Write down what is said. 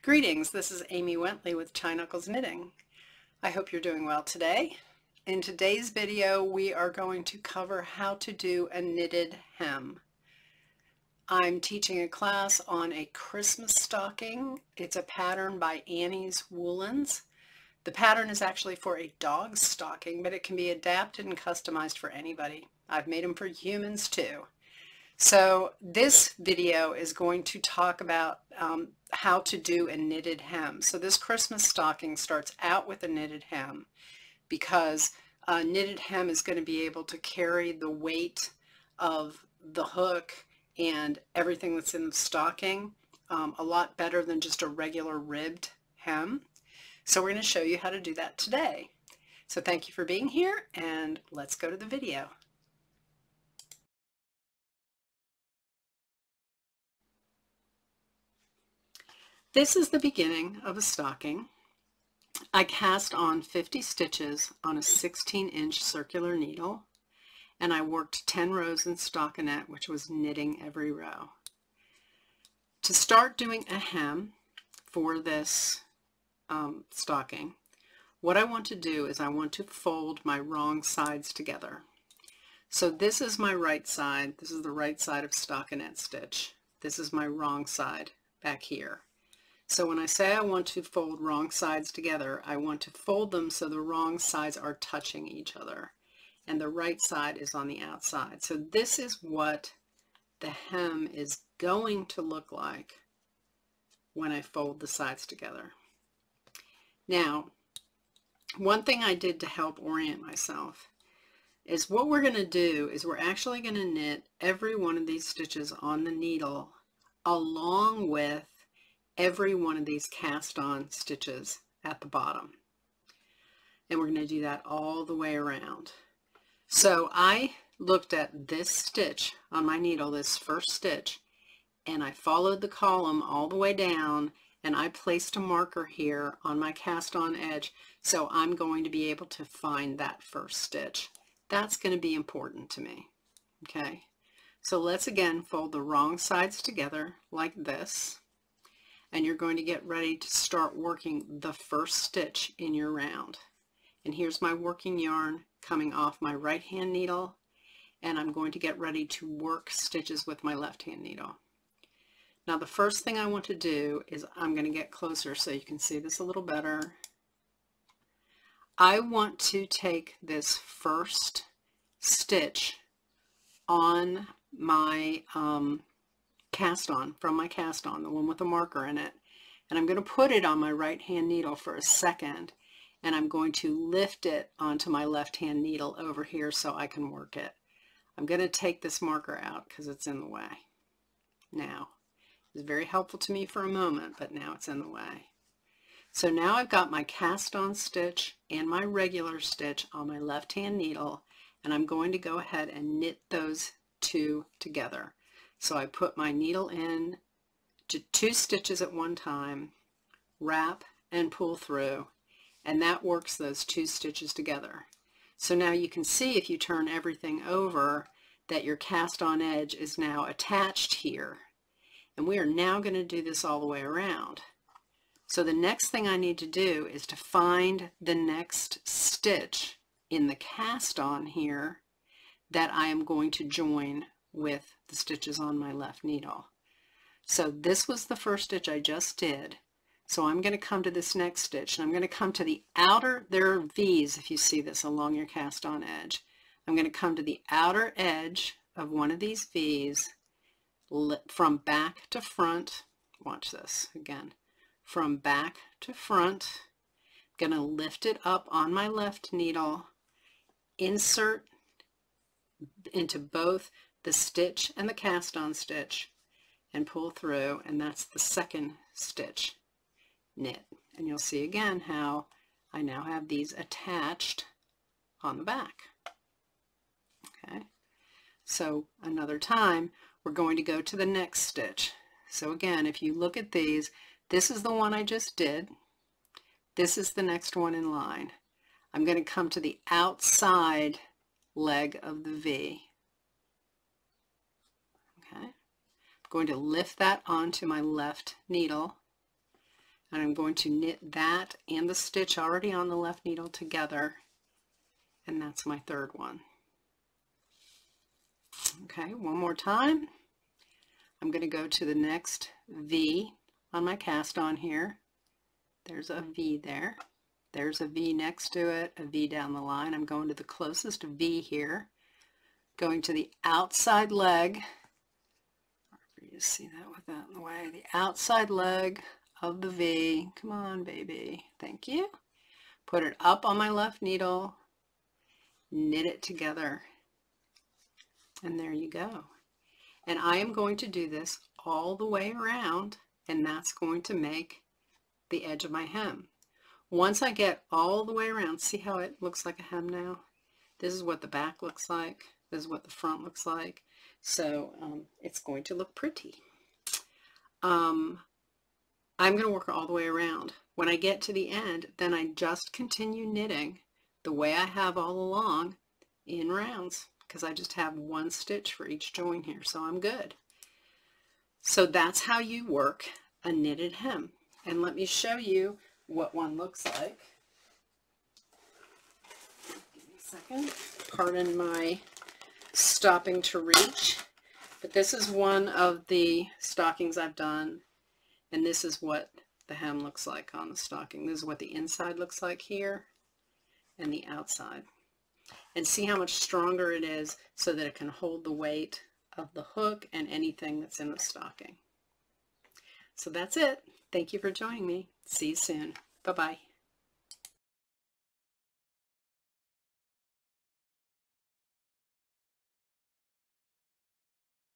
Greetings, this is Amy Wentley with Chai Knuckles Knitting. I hope you're doing well today. In today's video, we are going to cover how to do a knitted hem. I'm teaching a class on a Christmas stocking. It's a pattern by Annie's Woolens. The pattern is actually for a dog stocking, but it can be adapted and customized for anybody. I've made them for humans too. So this video is going to talk about how to do a knitted hem. So this Christmas stocking starts out with a knitted hem because a knitted hem is going to be able to carry the weight of the hook and everything that's in the stocking a lot better than just a regular ribbed hem. So we're going to show you how to do that today. So thank you for being here, and let's go to the video. This is the beginning of a stocking. I cast on 50 stitches on a 16-inch circular needle, and I worked 10 rows in stockinette, which was knitting every row. To start doing a hem for this stocking, what I want to do is I want to fold my wrong sides together. So this is my right side. This is the right side of stockinette stitch. This is my wrong side back here. So when I say I want to fold wrong sides together, I want to fold them so the wrong sides are touching each other and the right side is on the outside. So this is what the hem is going to look like when I fold the sides together. Now, one thing I did to help orient myself is what we're going to do is we're actually going to knit every one of these stitches on the needle along with every one of these cast on stitches at the bottom. And we're going to do that all the way around. So I looked at this stitch on my needle, this first stitch, and I followed the column all the way down, and I placed a marker here on my cast on edge, so I'm going to be able to find that first stitch. That's going to be important to me. Okay, so let's again fold the wrong sides together like this. And you're going to get ready to start working the first stitch in your round. And here's my working yarn coming off my right hand needle, and I'm going to get ready to work stitches with my left hand needle. Now the first thing I want to do is I'm going to get closer so you can see this a little better. I want to take this first stitch on my cast on, from my cast on, the one with the marker in it, and I'm going to put it on my right hand needle for a second, and I'm going to lift it onto my left hand needle over here so I can work it. I'm going to take this marker out because it's in the way. Now, it's very helpful to me for a moment, but now it's in the way. So now I've got my cast on stitch and my regular stitch on my left hand needle, and I'm going to go ahead and knit those two together. So I put my needle in to 2 stitches at one time, wrap and pull through, and that works those 2 stitches together. So now you can see if you turn everything over that your cast on edge is now attached here. And we are now going to do this all the way around. So the next thing I need to do is to find the next stitch in the cast on here that I am going to join with the stitches on my left needle. So this was the first stitch I just did. So I'm going to come to this next stitch, and I'm going to come to the outer, there are V's if you see this along your cast on edge. I'm going to come to the outer edge of one of these V's from back to front. Watch this again. From back to front, I'm going to lift it up on my left needle, insert into both the stitch and the cast on stitch, and pull through, and that's the second stitch knit. And you'll see again how I now have these attached on the back. Okay, so another time we're going to go to the next stitch. So again, if you look at these, this is the one I just did. This is the next one in line. I'm going to come to the outside leg of the V. Okay, I'm going to lift that onto my left needle, and I'm going to knit that and the stitch already on the left needle together, and that's my third one. Okay, one more time. I'm going to go to the next V on my cast on here. There's a V there. There's a V next to it, a V down the line. I'm going to the closest V here, going to the outside leg. You see that with that in the way. The outside leg of the V. Come on, baby. Thank you. Put it up on my left needle, knit it together, and there you go. And I am going to do this all the way around, and that's going to make the edge of my hem. Once I get all the way around, see how it looks like a hem now? This is what the back looks like. This is what the front looks like. So it's going to look pretty. I'm going to work all the way around. When I get to the end, then I just continue knitting the way I have all along in rounds, because I just have one stitch for each join here, so I'm good. So that's how you work a knitted hem. And let me show you what one looks like. Give me a second. Pardon my stopping to reach, but this is one of the stockings I've done, and this is what the hem looks like on the stocking. This is what the inside looks like here and the outside. And see how much stronger it is so that it can hold the weight of the hook and anything that's in the stocking. So that's it. Thank you for joining me. See you soon. Bye-bye.